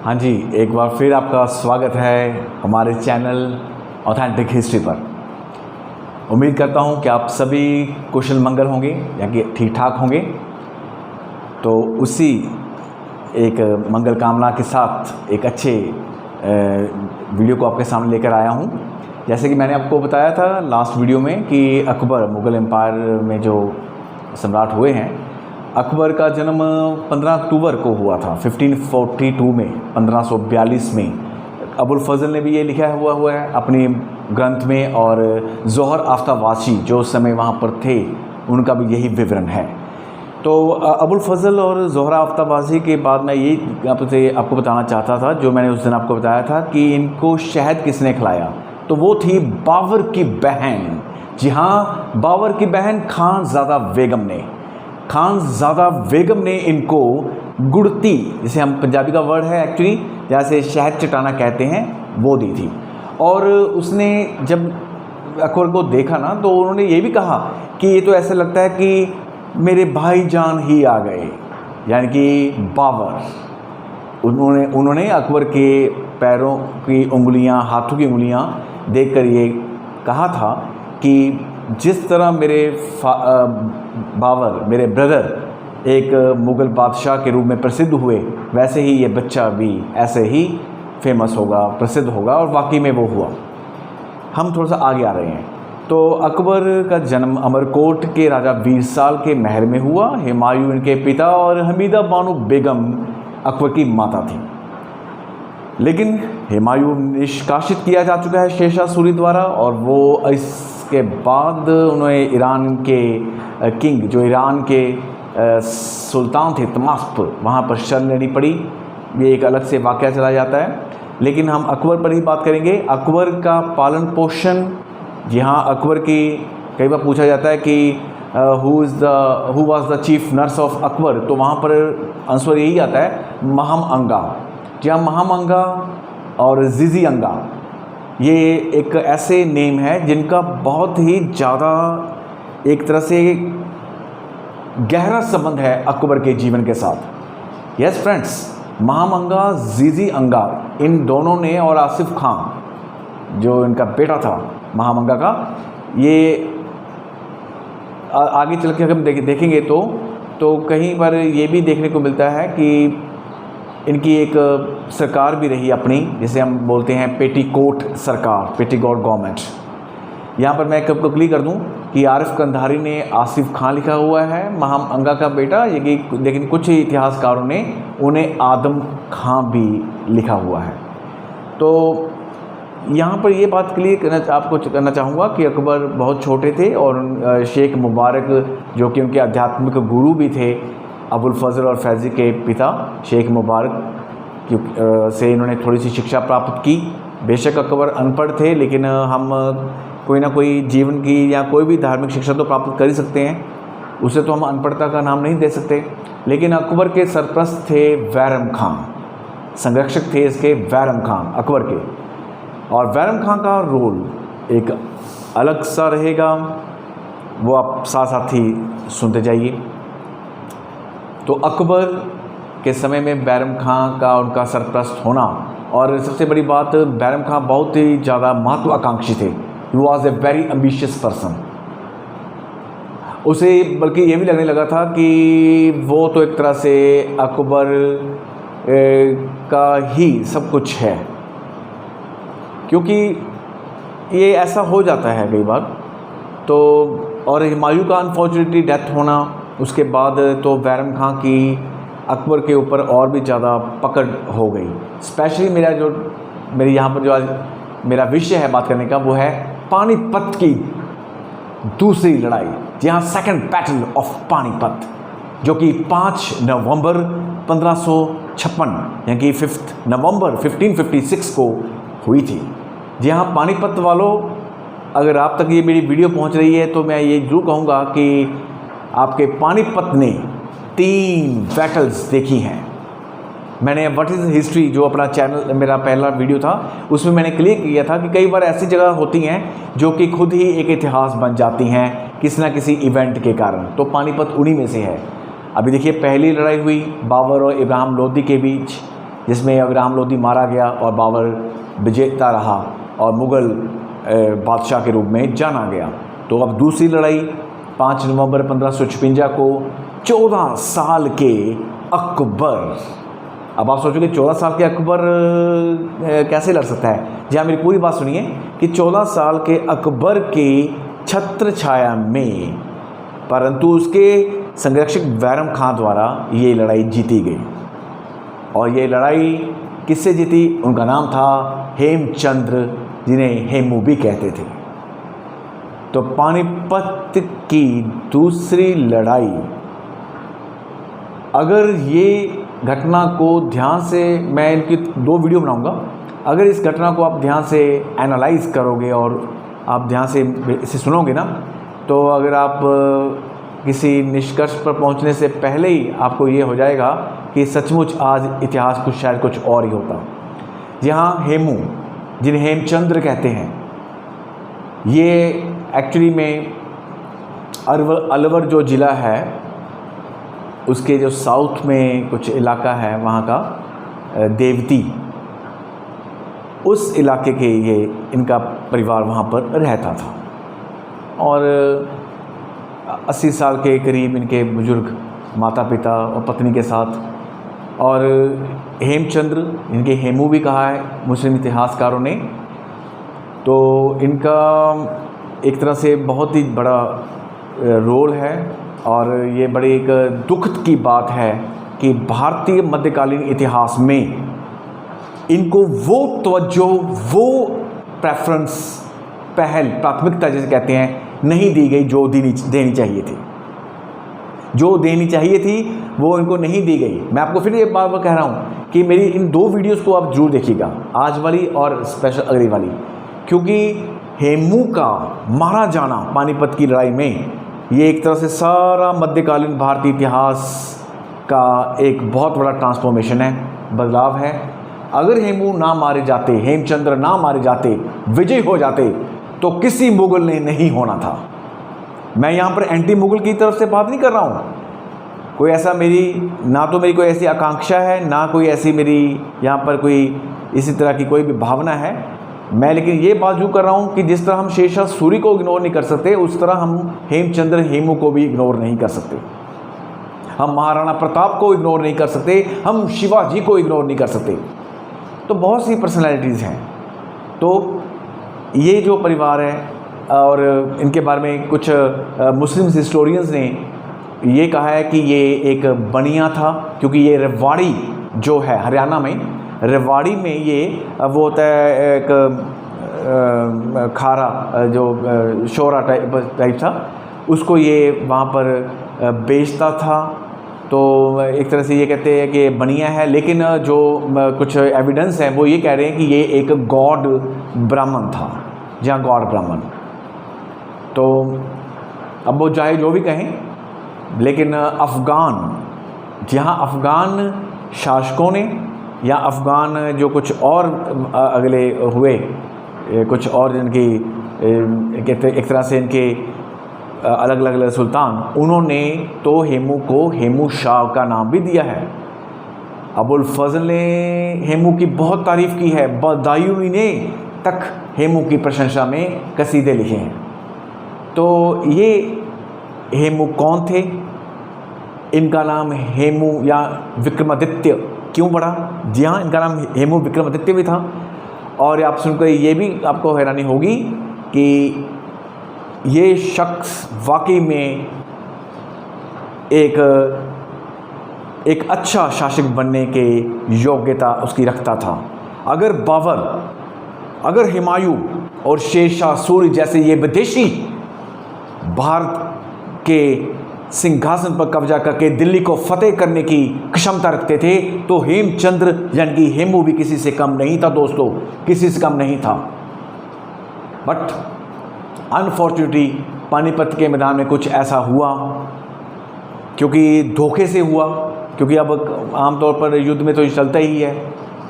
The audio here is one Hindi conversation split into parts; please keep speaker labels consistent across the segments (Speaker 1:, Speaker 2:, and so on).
Speaker 1: हाँ जी, एक बार फिर आपका स्वागत है हमारे चैनल ऑथेंटिक हिस्ट्री पर। उम्मीद करता हूँ कि आप सभी कुशल मंगल होंगे या कि ठीक ठाक होंगे। तो उसी एक मंगल कामना के साथ एक अच्छे वीडियो को आपके सामने लेकर आया हूँ। जैसे कि मैंने आपको बताया था लास्ट वीडियो में कि अकबर मुग़ल एम्पायर में जो सम्राट हुए हैं, अकबर का जन्म 15 अक्टूबर को हुआ था 1542 में, 1542 में। अबुल फजल ने भी ये लिखा हुआ है अपनी ग्रंथ में, और ज़ोहर आफ्ताबाशी जो उस समय वहाँ पर थे उनका भी यही विवरण है। तो अबुल फजल और ज़ोहरा आफ्ताबाशी के बाद मैं ये आपको बताना चाहता था, जो मैंने उस दिन आपको बताया था कि इनको शहद किसने खिलाया, तो वो थी बाबर की बहन। जी हाँ, बाबर की बहन खानज़ादा बेगम ने इनको गुड़ती, जिसे हम पंजाबी का वर्ड है एक्चुअली, जैसे शहद चटाना कहते हैं, वो दी थी। और उसने जब अकबर को देखा ना, तो उन्होंने ये भी कहा कि ये तो ऐसा लगता है कि मेरे भाईजान ही आ गए, यानी कि बाबर। उन्होंने अकबर के पैरों की उंगलियां, हाथों की उंगलियां देखकर ये कहा था कि जिस तरह बाबर मेरे ब्रदर एक मुग़ल बादशाह के रूप में प्रसिद्ध हुए, वैसे ही ये बच्चा भी ऐसे ही फेमस होगा, प्रसिद्ध होगा। और वाकई में वो हुआ। हम थोड़ा सा आगे आ रहे हैं। तो अकबर का जन्म अमरकोट के राजा वीरसाल के महल में हुआ। हुमायूं इनके पिता और हमीदा बानो बेगम अकबर की माता थी। लेकिन हुमायूं निष्कासित किया जा चुका है शेरशाह सूरी द्वारा, और वो इसके बाद उन्हें ईरान के किंग, जो ईरान के सुल्तान थे तमास्प, वहाँ पर शरण लेनी पड़ी। ये एक अलग से वाक़या चला जाता है, लेकिन हम अकबर पर ही बात करेंगे। अकबर का पालन पोषण, जी हाँ, अकबर की कई बार पूछा जाता है कि who was the chief nurse of Akbar, तो वहाँ पर आंसर यही आता है महम अंगा। जी हाँ, महम अंगा और जिजी अंगा, ये एक ऐसे नेम है जिनका बहुत ही ज़्यादा एक तरह से गहरा संबंध है अकबर के जीवन के साथ। यस फ्रेंड्स, महम अंगा, जिजी अंगा, इन दोनों ने, और आसिफ खान जो इनका बेटा था महम अंगा का, ये आगे चल के अगर हम देखेंगे तो कहीं पर ये भी देखने को मिलता है कि इनकी एक सरकार भी रही अपनी, जिसे हम बोलते हैं पेटीकोट सरकार, पेटीकोट गवर्नमेंट। यहाँ पर मैं कब क्लियर कर दूँ कि आरिफ कंधारी ने आसिफ खान लिखा हुआ है महम अंगा का बेटा, लेकिन कुछ इतिहासकारों ने उन्हें आदम खां भी लिखा हुआ है। तो यहाँ पर ये बात क्लियर आपको करना चाहूँगा कि अकबर बहुत छोटे थे, और शेख मुबारक जो कि उनके आध्यात्मिक गुरु भी थे, अबुल फजल और फैज़ी के पिता शेख मुबारक से इन्होंने थोड़ी सी शिक्षा प्राप्त की। बेशक अकबर अनपढ़ थे, लेकिन हम कोई ना कोई जीवन की या कोई भी धार्मिक शिक्षा तो प्राप्त कर ही सकते हैं, उसे तो हम अनपढ़ता का नाम नहीं दे सकते। लेकिन अकबर के सरप्रस्त थे बैरम खां, संरक्षक थे इसके बैरम खां अकबर के, और बैरम खां का रोल एक अलग सा रहेगा, वो आप साथ साथ ही सुनते जाइए। तो अकबर के समय में बैरम खां का उनका सरप्रस्त होना, और सबसे बड़ी बात, बैरम खां बहुत ही ज़्यादा महत्वाकांक्षी थे। He was a very ambitious person. उसे बल्कि ये भी लगने लगा था कि वो तो एक तरह से अकबर का ही सब कुछ है, क्योंकि ये ऐसा हो जाता है कई बार। तो और हुमायूं का अनफॉर्चुनेटली डेथ होना, उसके बाद तो बैरम खां की अकबर के ऊपर और भी ज़्यादा पकड़ हो गई। स्पेशली मेरी यहाँ पर जो आज मेरा विषय है बात करने का, वो है पानीपत की दूसरी लड़ाई। जहाँ सेकंड बैटल ऑफ पानीपत, जो कि 5 नवंबर 1556 यानी कि 5 नवंबर 1556 को हुई थी। जहाँ पानीपत वालों, अगर आप तक ये मेरी वीडियो पहुँच रही है तो मैं ये जरूर कहूँगा कि आपके पानीपत ने 3 बैटल्स देखी हैं। मैंने व्हाट इज़ हिस्ट्री जो अपना चैनल, मेरा पहला वीडियो था, उसमें मैंने क्लियर किया था कि कई बार ऐसी जगह होती हैं जो कि खुद ही एक इतिहास बन जाती हैं किसी ना किसी इवेंट के कारण। तो पानीपत उन्हीं में से है। अभी देखिए, पहली लड़ाई हुई बाबर और इब्राहिम लोदी के बीच, जिसमें अब्राहम लोदी मारा गया और बाबर विजेता रहा और मुग़ल बादशाह के रूप में जाना गया। तो अब दूसरी लड़ाई 5 नवंबर 1556 को 14 साल के अकबर, अब आप सोचोगे 14 साल के अकबर कैसे लड़ सकता है? जी हाँ, मेरी पूरी बात सुनिए कि 14 साल के अकबर के छत्र छाया में, परंतु उसके संरक्षक बैरम खां द्वारा ये लड़ाई जीती गई। और ये लड़ाई किससे जीती? उनका नाम था हेमचंद्र, जिन्हें हेमू भी कहते थे। तो पानीपत की दूसरी लड़ाई, अगर ये घटना को ध्यान से, मैं इनकी 2 वीडियो बनाऊंगा, अगर इस घटना को आप ध्यान से एनालाइज करोगे और आप ध्यान से इसे सुनोगे ना, तो अगर आप किसी निष्कर्ष पर पहुंचने से पहले ही आपको ये हो जाएगा कि सचमुच आज इतिहास कुछ शायद कुछ और ही होता। यहाँ हेमू, जिन्हें हेमचंद्र कहते हैं, ये एक्चुअली में अलवर जो ज़िला है उसके जो साउथ में कुछ इलाका है वहाँ का देवती, उस इलाके के ये इनका परिवार वहाँ पर रहता था। और 80 साल के करीब इनके बुजुर्ग माता पिता और पत्नी के साथ, और हेमचंद्र, इनके हेमू भी कहा है मुस्लिम इतिहासकारों ने, तो इनका एक तरह से बहुत ही बड़ा रोल है। और ये बड़ी एक दुखद की बात है कि भारतीय मध्यकालीन इतिहास में इनको वो तवज्जो, वो प्रेफरेंस, पहल, प्राथमिकता जिसे कहते हैं, नहीं दी गई जो देनी चाहिए थी। जो देनी चाहिए थी वो इनको नहीं दी गई। मैं आपको फिर ये बार बार कह रहा हूँ कि मेरी इन 2 वीडियोस को आप जरूर देखिएगा, आज वाली और स्पेशल अगली वाली, क्योंकि हेमू का मारा जाना पानीपत की लड़ाई में ये एक तरह से सारा मध्यकालीन भारतीय इतिहास का एक बहुत बड़ा ट्रांसफॉर्मेशन है, बदलाव है। अगर हेमू ना मारे जाते, हेमचंद्र ना मारे जाते, विजय हो जाते, तो किसी मुग़ल ने नहीं होना था। मैं यहाँ पर एंटी मुग़ल की तरफ से बात नहीं कर रहा हूँ, कोई ऐसा ना तो मेरी कोई ऐसी आकांक्षा है, ना कोई ऐसी मेरी यहाँ पर कोई इसी तरह की कोई भी भावना है। मैं लेकिन ये बात यूँ कर रहा हूँ कि जिस तरह हम शेरशाह सूरी को इग्नोर नहीं कर सकते, उस तरह हम हेमचंद्र हेमू को भी इग्नोर नहीं कर सकते। हम महाराणा प्रताप को इग्नोर नहीं कर सकते, हम शिवाजी को इग्नोर नहीं कर सकते। तो बहुत सी पर्सनैलिटीज़ हैं। तो ये जो परिवार है, और इनके बारे में कुछ मुस्लिम हिस्टोरियंस ने ये कहा है कि ये एक बनिया था, क्योंकि ये रेवाड़ी जो है हरियाणा में, रेवाड़ी में ये वो होता है एक खारा जो शोरा टाइप था, उसको ये वहाँ पर बेचता था। तो एक तरह से ये कहते हैं कि बनिया है, लेकिन जो कुछ एविडेंस है वो ये कह रहे हैं कि ये एक गॉड ब्राह्मण था, जहाँ गॉड ब्राह्मण। तो अब वो चाहे जो भी कहें, लेकिन जहाँ अफ़गान शासकों ने या अफ़गान जो कुछ और अगले हुए, कुछ और जिनकी एक तरह से इनके अलग अलग सुल्तान, उन्होंने तो हेमू को हेमू शाह का नाम भी दिया है। अबुल फजल ने हेमू की बहुत तारीफ़ की है, बदायूनी ने तक हेमू की प्रशंसा में कसीदे लिखे हैं। तो ये हेमू कौन थे? इनका नाम हेमू या विक्रमादित्य क्यों पड़ा? जी हाँ, इनका नाम हेमू विक्रमादित्य भी था। और आप सुनकर ये भी आपको हैरानी होगी कि ये शख्स वाकई में एक अच्छा शासक बनने के योग्यता उसकी रखता था। अगर बाबर, अगर हुमायूं और शेरशाह सूरी जैसे ये विदेशी भारत के सिंहासन पर कब्जा करके दिल्ली को फतेह करने की क्षमता रखते थे, तो हेमचंद्र यानी कि हेमू भी किसी से कम नहीं था दोस्तों, किसी से कम नहीं था। बट अनफॉर्चुनेटली पानीपत के मैदान में कुछ ऐसा हुआ, क्योंकि धोखे से हुआ, क्योंकि अब आमतौर पर युद्ध में तो ये चलता ही है।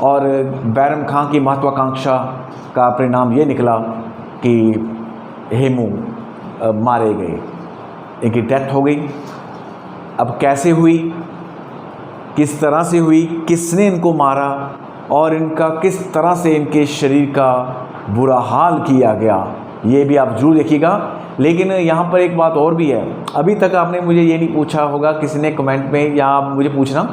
Speaker 1: और बैरम खां की महत्वाकांक्षा का परिणाम ये निकला कि हेमू मारे गए, इनकी डेथ हो गई। अब कैसे हुई किस तरह से हुई, किसने इनको मारा और इनका किस तरह से इनके शरीर का बुरा हाल किया गया, ये भी आप जरूर देखिएगा। लेकिन यहाँ पर एक बात और भी है, अभी तक आपने मुझे ये नहीं पूछा होगा किसी ने कमेंट में, या आप मुझे पूछना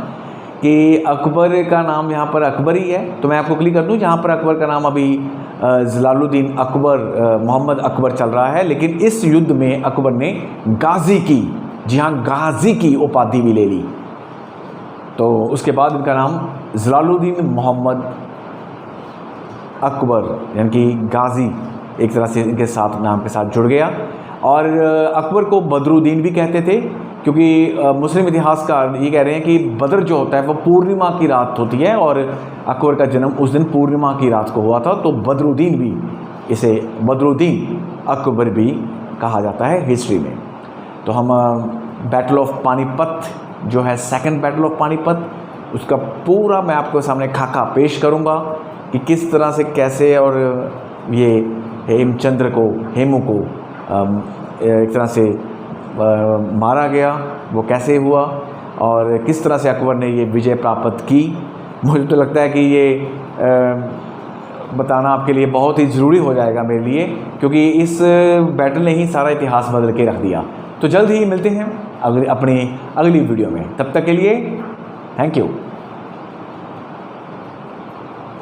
Speaker 1: कि अकबर का नाम यहाँ पर अकबर ही है, तो मैं आपको क्लिक कर दूँ। जहाँ पर अकबर का नाम अभी जलालुद्दीन अकबर, मोहम्मद अकबर चल रहा है, लेकिन इस युद्ध में अकबर ने गाजी की, जी हाँ गाजी की उपाधि भी ले ली। तो उसके बाद इनका नाम जलालुद्दीन मोहम्मद अकबर यानी कि गाजी एक तरह से इनके साथ नाम के साथ जुड़ गया। और अकबर को बदरुद्दीन भी कहते थे, क्योंकि मुस्लिम इतिहासकार ये कह रहे हैं कि बद्र जो होता है वो पूर्णिमा की रात होती है और अकबर का जन्म उस दिन पूर्णिमा की रात को हुआ था, तो बदरुद्दीन भी, इसे बदरुद्दीन अकबर भी कहा जाता है हिस्ट्री में। तो हम बैटल ऑफ पानीपत जो है, सेकंड बैटल ऑफ पानीपत, उसका पूरा मैं आपको सामने खाका पेश करूंगा कि किस तरह से कैसे और ये हेमू को एक तरह से मारा गया, वो कैसे हुआ और किस तरह से अकबर ने ये विजय प्राप्त की। मुझे तो लगता है कि ये बताना आपके लिए बहुत ही ज़रूरी हो जाएगा मेरे लिए, क्योंकि इस बैटल ने ही सारा इतिहास बदल के रख दिया। तो जल्द ही मिलते हैं अपनी अगली वीडियो में, तब तक के लिए थैंक यू।